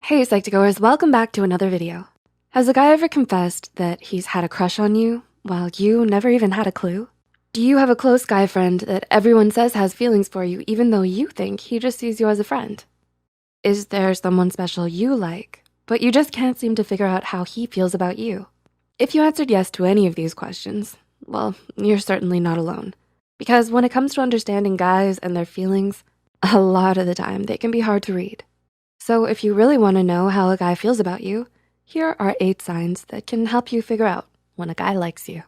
Hey Psych2Goers, welcome back to another video. Has a guy ever confessed that he's had a crush on you while you never even had a clue? Do you have a close guy friend that everyone says has feelings for you even though you think he just sees you as a friend? Is there someone special you like, but you just can't seem to figure out how he feels about you? If you answered yes to any of these questions, well, you're certainly not alone. Because when it comes to understanding guys and their feelings, a lot of the time they can be hard to read. So if you really wanna know how a guy feels about you, here are 8 signs that can help you figure out when a guy likes you.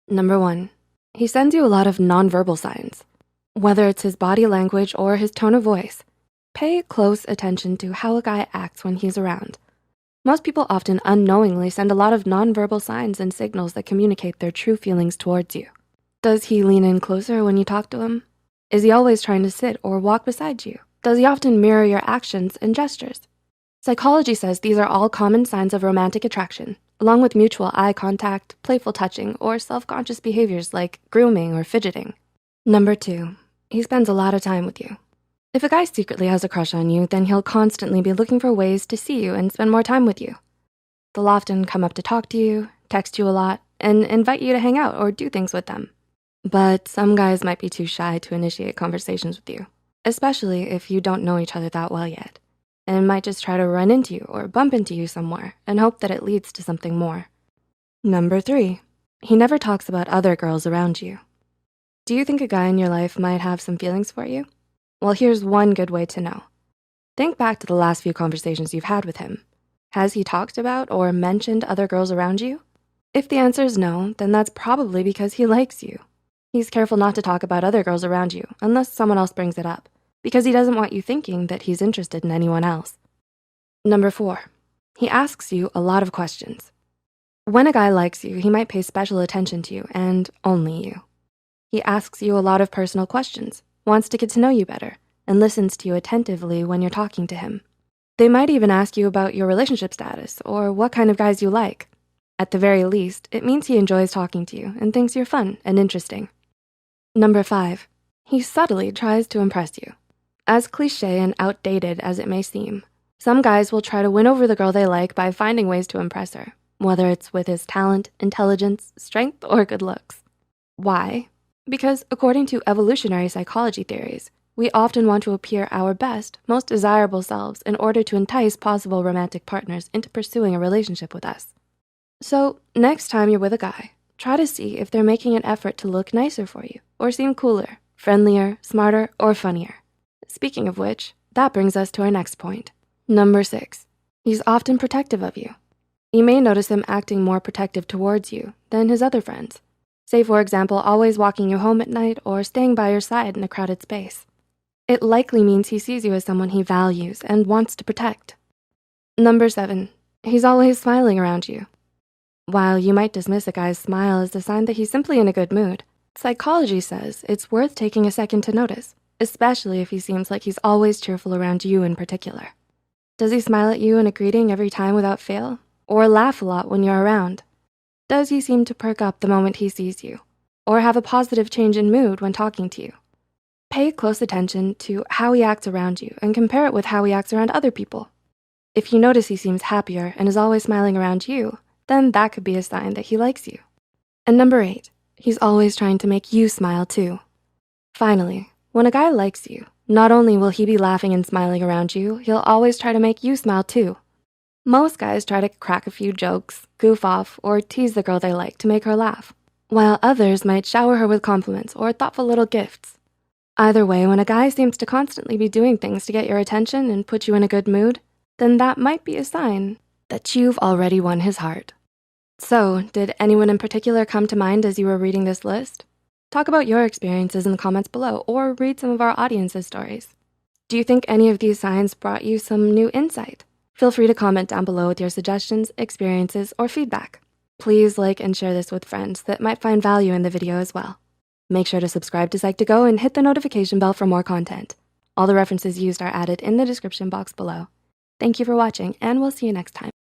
Number 1, he sends you a lot of nonverbal signs. Whether it's his body language or his tone of voice, pay close attention to how a guy acts when he's around. Most people often unknowingly send a lot of nonverbal signs and signals that communicate their true feelings towards you. Does he lean in closer when you talk to him? Is he always trying to sit or walk beside you? Does he often mirror your actions and gestures? Psychology says these are all common signs of romantic attraction, along with mutual eye contact, playful touching, or self-conscious behaviors like grooming or fidgeting. Number 2, he spends a lot of time with you. If a guy secretly has a crush on you, then he'll constantly be looking for ways to see you and spend more time with you. They'll often come up to talk to you, text you a lot, and invite you to hang out or do things with them. But some guys might be too shy to initiate conversations with you, especially if you don't know each other that well yet, and might just try to run into you or bump into you somewhere and hope that it leads to something more. Number 3, he never talks about other girls around you. Do you think a guy in your life might have some feelings for you? Well, here's one good way to know. Think back to the last few conversations you've had with him. Has he talked about or mentioned other girls around you? If the answer is no, then that's probably because he likes you. He's careful not to talk about other girls around you unless someone else brings it up, because he doesn't want you thinking that he's interested in anyone else. Number 4, he asks you a lot of questions. When a guy likes you, he might pay special attention to you and only you. He asks you a lot of personal questions, wants to get to know you better, and listens to you attentively when you're talking to him. They might even ask you about your relationship status or what kind of guys you like. At the very least, it means he enjoys talking to you and thinks you're fun and interesting. Number 5, he subtly tries to impress you. As cliche and outdated as it may seem, some guys will try to win over the girl they like by finding ways to impress her, whether it's with his talent, intelligence, strength, or good looks. Why? Because according to evolutionary psychology theories, we often want to appear our best, most desirable selves in order to entice possible romantic partners into pursuing a relationship with us. So next time you're with a guy, try to see if they're making an effort to look nicer for you or seem cooler, friendlier, smarter, or funnier. Speaking of which, that brings us to our next point. Number 6, he's often protective of you. You may notice him acting more protective towards you than his other friends. Say, for example, always walking you home at night or staying by your side in a crowded space. It likely means he sees you as someone he values and wants to protect. Number 7, he's always smiling around you. While you might dismiss a guy's smile as a sign that he's simply in a good mood, psychology says it's worth taking a second to notice, especially if he seems like he's always cheerful around you in particular. Does he smile at you in a greeting every time without fail? Or laugh a lot when you're around? Does he seem to perk up the moment he sees you? Or have a positive change in mood when talking to you? Pay close attention to how he acts around you and compare it with how he acts around other people. If you notice he seems happier and is always smiling around you, then that could be a sign that he likes you. And number 8, he's always trying to make you smile too. Finally, when a guy likes you, not only will he be laughing and smiling around you, he'll always try to make you smile too. Most guys try to crack a few jokes, goof off, or tease the girl they like to make her laugh, while others might shower her with compliments or thoughtful little gifts. Either way, when a guy seems to constantly be doing things to get your attention and put you in a good mood, then that might be a sign that you've already won his heart. So, did anyone in particular come to mind as you were reading this list? Talk about your experiences in the comments below or read some of our audience's stories. Do you think any of these signs brought you some new insight? Feel free to comment down below with your suggestions, experiences, or feedback. Please like and share this with friends that might find value in the video as well. Make sure to subscribe to Psych2Go and hit the notification bell for more content. All the references used are added in the description box below. Thank you for watching, and we'll see you next time.